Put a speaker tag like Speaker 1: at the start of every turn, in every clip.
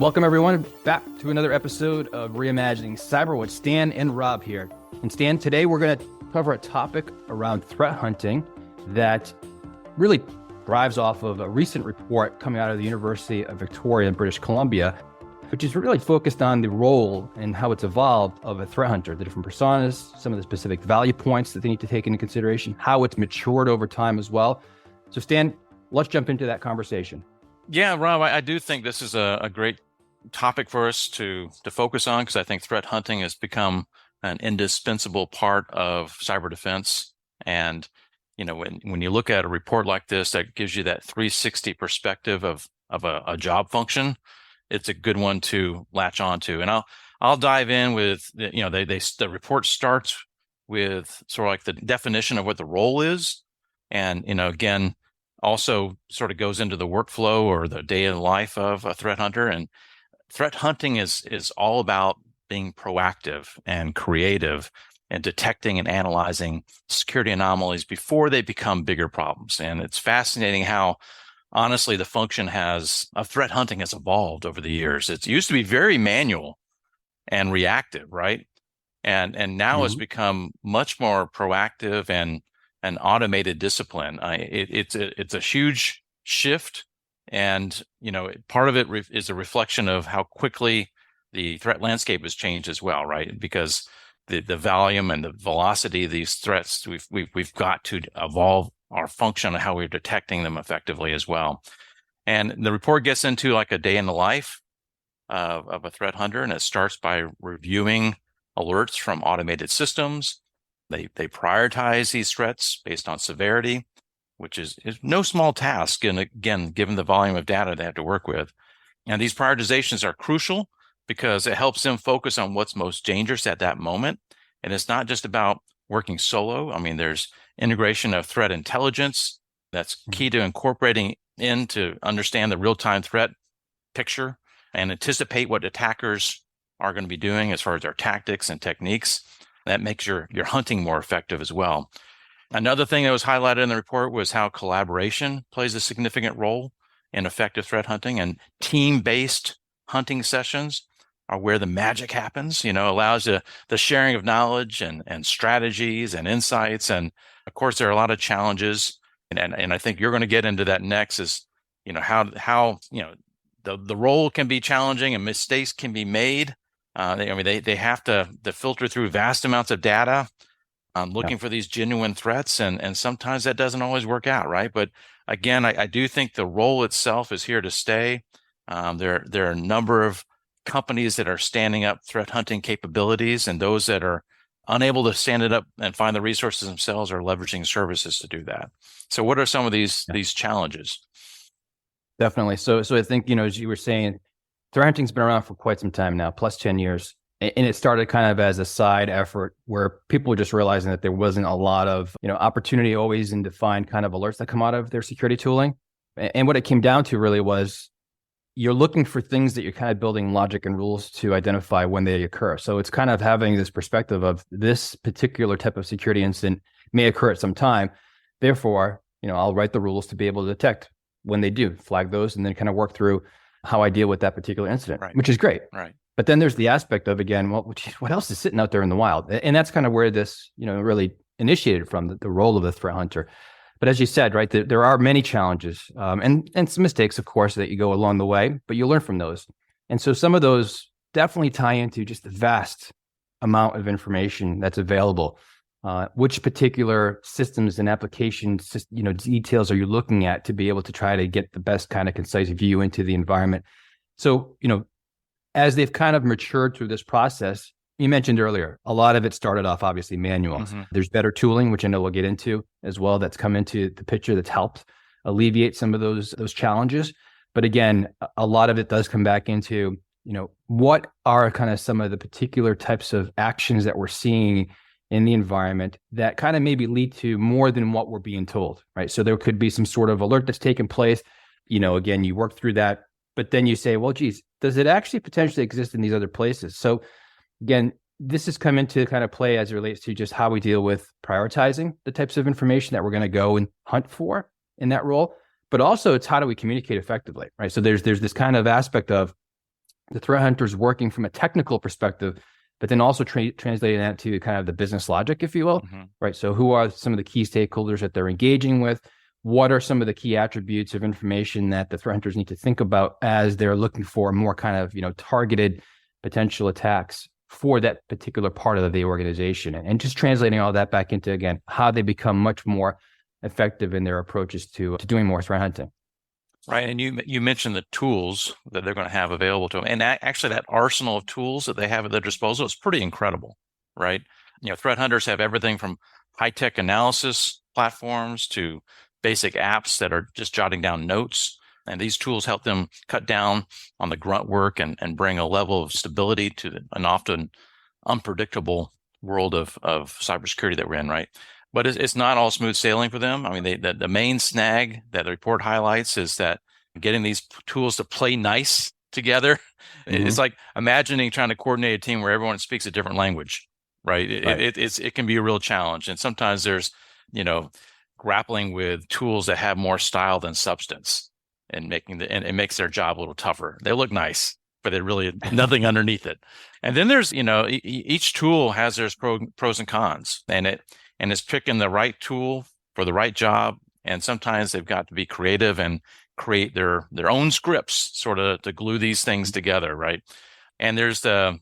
Speaker 1: Welcome, everyone, back to another episode of Reimagining Cyber with Stan and Rob here. And Stan, today we're going to cover a topic around threat hunting that really drives off of a recent report coming out of the University of Victoria in British Columbia, which is really focused on the role and how it's evolved of a threat hunter, the different personas, some of the specific value points that they need to take into consideration, how it's matured over time as well. So Stan, let's jump into that conversation.
Speaker 2: Yeah, Rob, I do think this is a great topic for us to focus on, because I think threat hunting has become an indispensable part of cyber defense. And, you know, when you look at a report like this that gives you that 360 perspective of a job function, it's a good one to latch onto. And I'll dive in with, the report starts with sort of like the definition of what the role is. And, again, also sort of goes into the workflow or the day in the life of a threat hunter. And threat hunting is all about being proactive and creative and detecting and analyzing security anomalies before they become bigger problems. And it's fascinating how, honestly, the function of threat hunting has evolved over the years. It used to be very manual and reactive, right? And now it's become much more proactive and an automated discipline. It's a huge shift. And, part of it is a reflection of how quickly the threat landscape has changed as well, right? Because the volume and the velocity of these threats, we've got to evolve our function and how we're detecting them effectively as well. And the report gets into like a day in the life of a threat hunter, and it starts by reviewing alerts from automated systems. They prioritize these threats based on severity, which is no small task. And again, given the volume of data they have to work with. And these prioritizations are crucial because it helps them focus on what's most dangerous at that moment. And it's not just about working solo. I mean, there's integration of threat intelligence that's key to incorporating in to understand the real-time threat picture and anticipate what attackers are going to be doing as far as their tactics and techniques. That makes your hunting more effective as well. Another thing that was highlighted in the report was how collaboration plays a significant role in effective threat hunting, and team-based hunting sessions are where the magic happens, allows the sharing of knowledge and strategies and insights. And of course, there are a lot of challenges. And I think you're going to get into that next is, how the role can be challenging and mistakes can be made. They have to filter through vast amounts of data, looking for these genuine threats. And sometimes that doesn't always work out, right? But again, I do think the role itself is here to stay. There are a number of companies that are standing up threat hunting capabilities, and those that are unable to stand it up and find the resources themselves are leveraging services to do that. So what are some of these challenges?
Speaker 1: Definitely. So I think, as you were saying, threat hunting's been around for quite some time now, plus 10 years. And it started kind of as a side effort where people were just realizing that there wasn't a lot of, opportunity always in defined kind of alerts that come out of their security tooling. And what it came down to really was you're looking for things that you're kind of building logic and rules to identify when they occur. So it's kind of having this perspective of this particular type of security incident may occur at some time. Therefore, I'll write the rules to be able to detect when they do, flag those, and then kind of work through how I deal with that particular incident,
Speaker 2: right,
Speaker 1: which is great.
Speaker 2: Right.
Speaker 1: But then there's the aspect of, again, well, what else is sitting out there in the wild? And that's kind of where this, really initiated from, the role of the threat hunter. But as you said, right, there are many challenges and some mistakes, of course, that you go along the way, but you learn from those. And so some of those definitely tie into just the vast amount of information that's available. Which particular systems and applications, details are you looking at to be able to try to get the best kind of concise view into the environment? So, as they've kind of matured through this process, you mentioned earlier, a lot of it started off obviously manual. Mm-hmm. There's better tooling, which I know we'll get into as well, that's come into the picture that's helped alleviate some of those challenges. But again, a lot of it does come back into, what are kind of some of the particular types of actions that we're seeing in the environment that kind of maybe lead to more than what we're being told, right? So there could be some sort of alert that's taken place. Again, you work through that, but then you say, well, geez, does it actually potentially exist in these other places? So again, this has come into kind of play as it relates to just how we deal with prioritizing the types of information that we're going to go and hunt for in that role. But also it's how do we communicate effectively, right? So there's this kind of aspect of the threat hunters working from a technical perspective, but then also translating that to kind of the business logic, if you will, right? So who are some of the key stakeholders that they're engaging with? What are some of the key attributes of information that the threat hunters need to think about as they're looking for more kind of, targeted potential attacks for that particular part of the organization, and just translating all that back into, again, how they become much more effective in their approaches to doing more threat hunting.
Speaker 2: Right. And you mentioned the tools that they're going to have available to them. And actually that arsenal of tools that they have at their disposal is pretty incredible, right? Threat hunters have everything from high-tech analysis platforms to basic apps that are just jotting down notes. And these tools help them cut down on the grunt work and bring a level of stability to an often unpredictable world of cybersecurity that we're in, right? But it's not all smooth sailing for them. I mean, the main snag that the report highlights is that getting these tools to play nice together. It's like imagining trying to coordinate a team where everyone speaks a different language, right? It can be a real challenge. And sometimes there's, grappling with tools that have more style than substance and it makes their job a little tougher. They look nice, but they're really nothing underneath it. And then there's, each tool has their pros and cons, and it's picking the right tool for the right job. And sometimes they've got to be creative and create their own scripts sort of to glue these things together, right? And there's the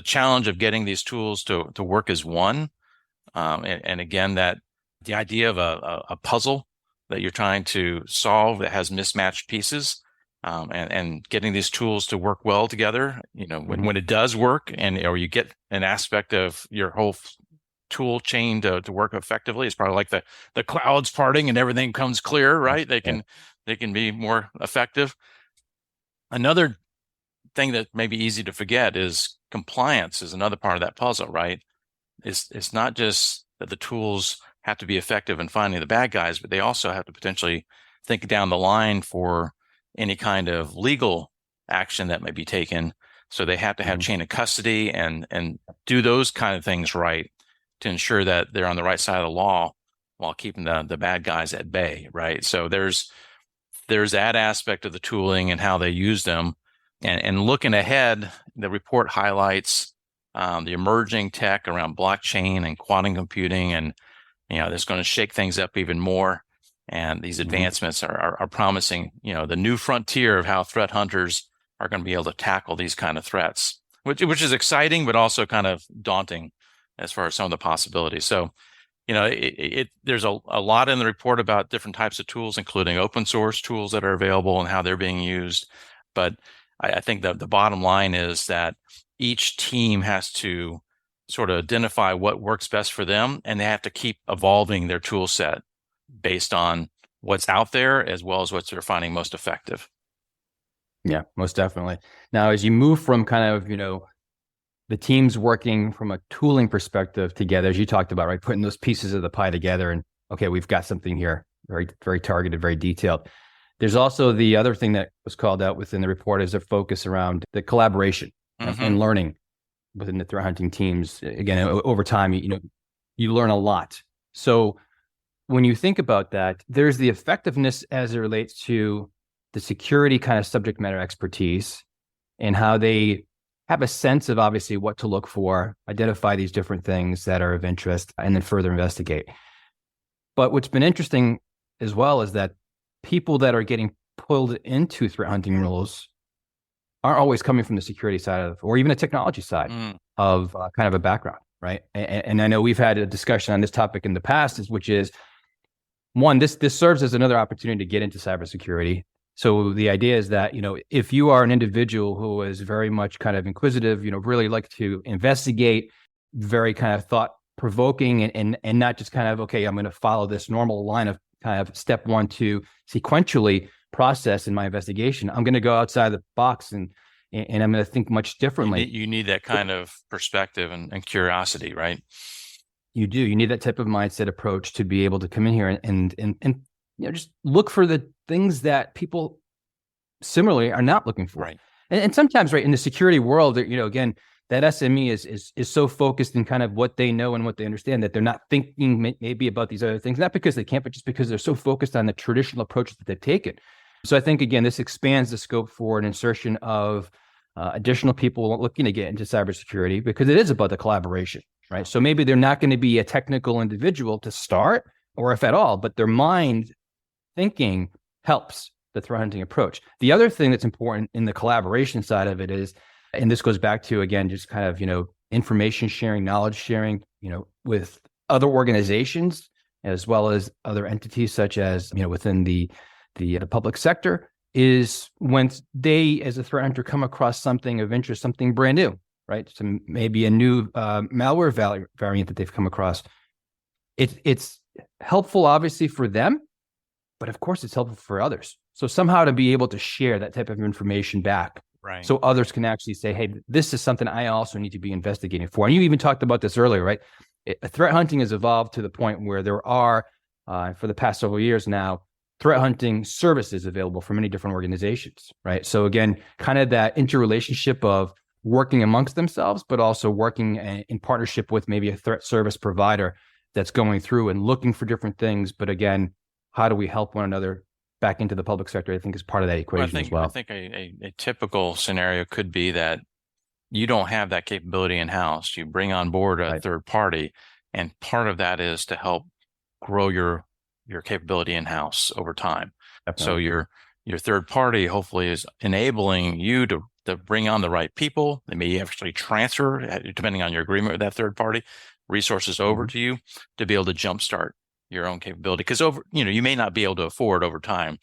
Speaker 2: challenge of getting these tools to work as one. And again, that the idea of a puzzle that you're trying to solve that has mismatched pieces, and getting these tools to work well together, when it does work or you get an aspect of your whole tool chain to work effectively, it's probably like the clouds parting and everything comes clear, right? They can be more effective. Another thing that may be easy to forget is compliance is another part of that puzzle, right? It's not just that the tools have to be effective in finding the bad guys, but they also have to potentially think down the line for any kind of legal action that may be taken. So they have to have chain of custody and do those kind of things right to ensure that they're on the right side of the law while keeping the bad guys at bay, right? So there's that aspect of the tooling and how they use them. And looking ahead, the report highlights the emerging tech around blockchain and quantum computing, and that's going to shake things up even more. And these advancements are promising, the new frontier of how threat hunters are going to be able to tackle these kind of threats, which is exciting, but also kind of daunting as far as some of the possibilities. So, there's a lot in the report about different types of tools, including open source tools that are available and how they're being used. But I think that the bottom line is that each team has to sort of identify what works best for them, and they have to keep evolving their tool set based on what's out there as well as what they're finding most effective.
Speaker 1: Yeah, most definitely. Now, as you move from kind of, the teams working from a tooling perspective together, as you talked about, right, putting those pieces of the pie together and, okay, we've got something here, very, very targeted, very detailed. There's also the other thing that was called out within the report is a focus around the collaboration and learning within the threat hunting teams. Again, over time, you learn a lot. So when you think about that, there's the effectiveness as it relates to the security kind of subject matter expertise and how they have a sense of obviously what to look for, identify these different things that are of interest, and then further investigate. But what's been interesting as well is that people that are getting pulled into threat hunting roles aren't always coming from the security side or even the technology side of kind of a background, right? And I know we've had a discussion on this topic in the past, which is one, this serves as another opportunity to get into cybersecurity. So the idea is that, if you are an individual who is very much kind of inquisitive, really like to investigate, very kind of thought provoking and not just kind of, okay, I'm going to follow this normal line of kind of step 1, 2 sequentially process in my investigation. I'm going to go outside the box and I'm going to think much differently.
Speaker 2: You need that kind of perspective and curiosity, right?
Speaker 1: You do. You need that type of mindset approach to be able to come in here and just look for the things that people similarly are not looking for.
Speaker 2: Right.
Speaker 1: And sometimes, right, in the security world, again, that SME is so focused in kind of what they know and what they understand that they're not thinking maybe about these other things, not because they can't, but just because they're so focused on the traditional approach that they've taken. So I think, again, this expands the scope for an insertion of additional people looking to get into cybersecurity, because it is about the collaboration, right? So maybe they're not going to be a technical individual to start, or if at all, but their mind thinking helps the threat hunting approach. The other thing that's important in the collaboration side of it is, and this goes back to, again, just kind of, information sharing, knowledge sharing, with other organizations, as well as other entities such as, within the public sector, is when they, as a threat hunter, come across something of interest, something brand new, right? So maybe a new malware variant that they've come across. It's helpful, obviously, for them, but of course it's helpful for others. So somehow to be able to share that type of information back,
Speaker 2: Right.
Speaker 1: so others can actually say, hey, this is something I also need to be investigating for. And you even talked about this earlier, right? Threat hunting has evolved to the point where there are, for the past several years now, threat hunting services available for many different organizations, right? So again, kind of that interrelationship of working amongst themselves, but also working in partnership with maybe a threat service provider that's going through and looking for different things. But again, how do we help one another back into the public sector, I think, is part of that equation as well.
Speaker 2: I think a typical scenario could be that you don't have that capability in-house. You bring on board a third party, and part of that is to help grow your capability in-house over time. Definitely. So your third party hopefully is enabling you to bring on the right people. They may actually transfer, depending on your agreement with that third party, resources over to you to be able to jumpstart your own capability. Because you may not be able to afford over time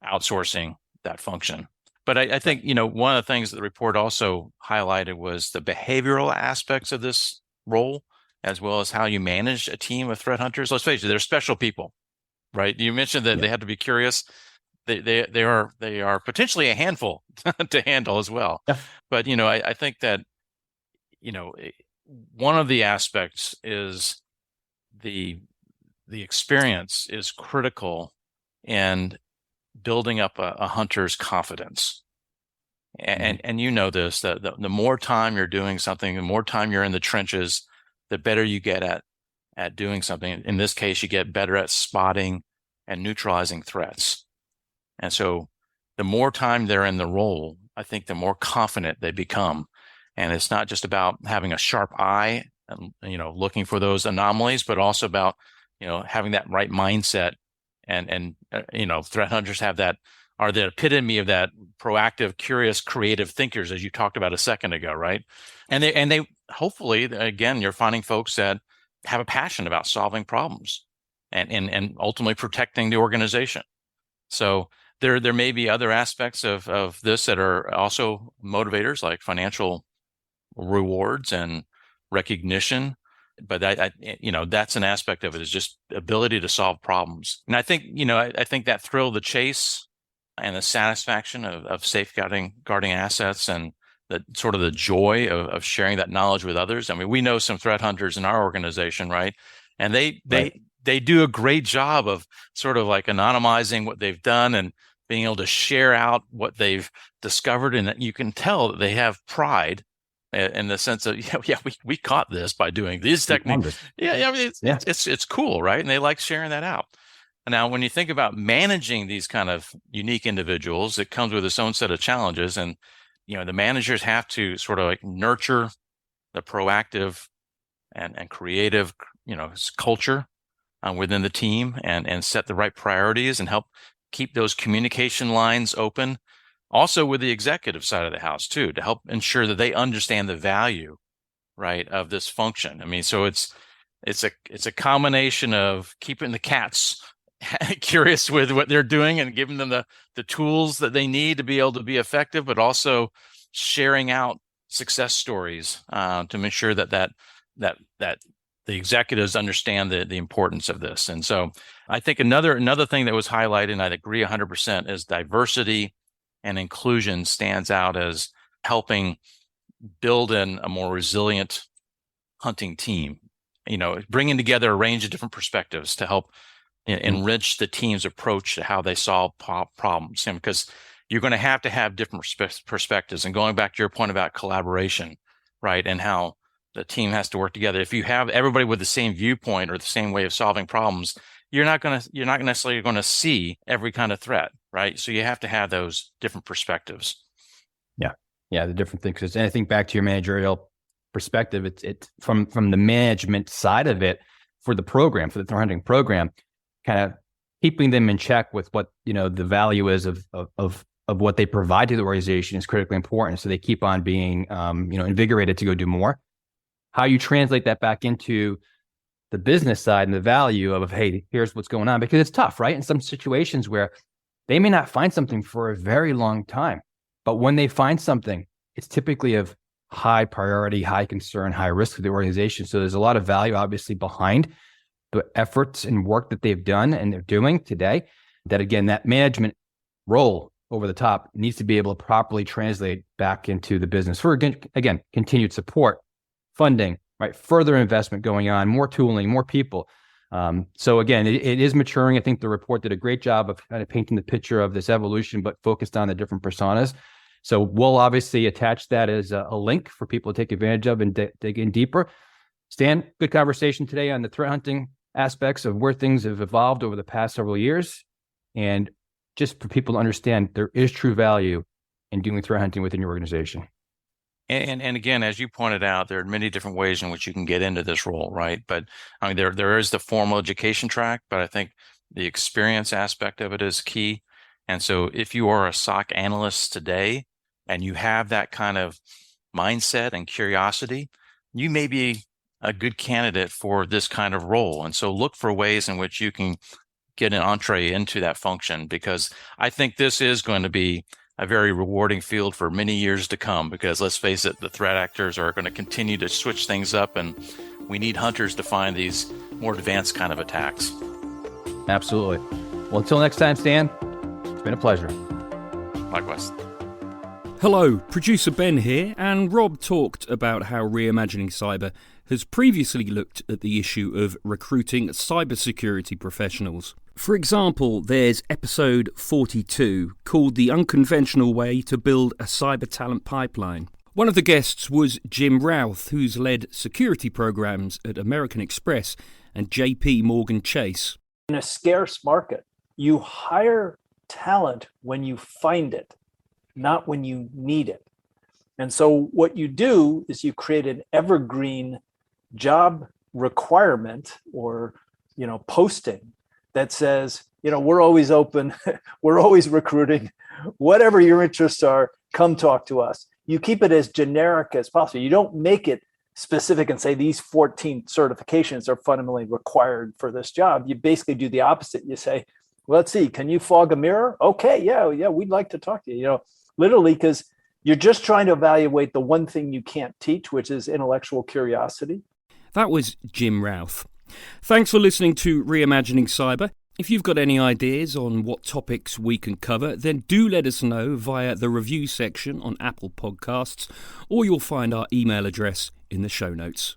Speaker 2: outsourcing that function. But I think, one of the things that the report also highlighted was the behavioral aspects of this role, as well as how you manage a team of threat hunters. Let's face it, they're special people, right? You mentioned that they have to be curious. They are potentially a handful to handle as well. Yeah. But, I think that, one of the aspects is the experience is critical in building up a hunter's confidence. And you know this, that the more time you're doing something, the more time you're in the trenches, the better you get at doing something. In this case, you get better at spotting and neutralizing threats. And so the more time they're in the role, I think the more confident they become. And it's not just about having a sharp eye and, looking for those anomalies, but also about, having that right mindset. And threat hunters are the epitome of that proactive, curious, creative thinkers, as you talked about a second ago, right? And they hopefully, again, you're finding folks that have a passion about solving problems and ultimately protecting the organization. So there may be other aspects of this that are also motivators, like financial rewards and recognition. But that's an aspect of it, is just ability to solve problems. And I think, I think that thrill of the chase and the satisfaction of safeguarding assets, and the sort of the joy of sharing that knowledge with others. I mean, we know some threat hunters in our organization, right? And they do a great job of sort of like anonymizing what they've done and being able to share out what they've discovered. And you can tell that they have pride in the sense of, we caught this by doing these techniques. I mean, it's cool, right? And they like sharing that out. And now, when you think about managing these kind of unique individuals, it comes with its own set of challenges. And, the managers have to sort of like nurture the proactive and creative, culture within the team, and set the right priorities and help keep those communication lines open. Also with the executive side of the house too, to help ensure that they understand the value, right, of this function. I mean, so it's a combination of keeping the cats curious with what they're doing and giving them the tools that they need to be able to be effective, but also sharing out success stories to make sure that the executives understand the importance of this. And so I think another thing that was highlighted, and I agree 100%, is diversity and inclusion stands out as helping build in a more resilient hunting team, bringing together a range of different perspectives to help enrich the team's approach to how they solve problems. And because you're going to have different perspectives. And going back to your point about collaboration, right, and how the team has to work together. If you have everybody with the same viewpoint or the same way of solving problems, you're not necessarily going to see every kind of threat. right? So you have to have those different perspectives.
Speaker 1: Yeah, the different things. 'Cause I think back to your managerial perspective, it's from the management side of it for the program, for the threat hunting program, kind of keeping them in check with what the value is of what they provide to the organization is critically important. So they keep on being invigorated to go do more. How you translate that back into the business side and the value of, hey, here's what's going on, because it's tough, right? In some situations where they may not find something for a very long time, but when they find something, it's typically of high priority, high concern, high risk to the organization. So there's a lot of value, obviously, behind the efforts and work that they've done and they're doing today. That, again, that management role over the top needs to be able to properly translate back into the business for, again, continued support, funding, right? Further investment going on, more tooling, more people. So again, it is maturing. I think the report did a great job of kind of painting the picture of this evolution, but focused on the different personas. So we'll obviously attach that as a link for people to take advantage of and dig in deeper. Stan, good conversation today on the threat hunting aspects of where things have evolved over the past several years. And just for people to understand, there is true value in doing threat hunting within your organization.
Speaker 2: And again, as you pointed out, there are many different ways in which you can get into this role, right? But I mean, there is the formal education track, but I think the experience aspect of it is key. And so if you are a SOC analyst today and you have that kind of mindset and curiosity, you may be a good candidate for this kind of role. And so look for ways in which you can get an entree into that function, because I think this is going to be a very rewarding field for many years to come, because let's face it, the threat actors are going to continue to switch things up, and we need hunters to find these more advanced kind of attacks.
Speaker 1: Absolutely. Well, until next time, Stan, it's been a pleasure.
Speaker 2: Likewise.
Speaker 3: Hello, producer Ben here, and Rob talked about how Reimagining Cyber has previously looked at the issue of recruiting cybersecurity professionals. For example, there's episode 42 called The Unconventional Way to Build a Cyber Talent Pipeline. One of the guests was Jim Routh, who's led security programs at American Express and JP Morgan Chase.
Speaker 4: In a scarce market, you hire talent when you find it, not when you need it. And so what you do is you create an evergreen job requirement or, posting that says, we're always open, we're always recruiting, whatever your interests are, come talk to us. You keep it as generic as possible. You don't make it specific and say these 14 certifications are fundamentally required for this job. You basically do the opposite. You say, let's see, can you fog a mirror? Okay, yeah, we'd like to talk to you, literally, because you're just trying to evaluate the one thing you can't teach, which is intellectual curiosity.
Speaker 3: That was Jim Routh. Thanks for listening to Reimagining Cyber. If you've got any ideas on what topics we can cover, then do let us know via the review section on Apple Podcasts, or you'll find our email address in the show notes.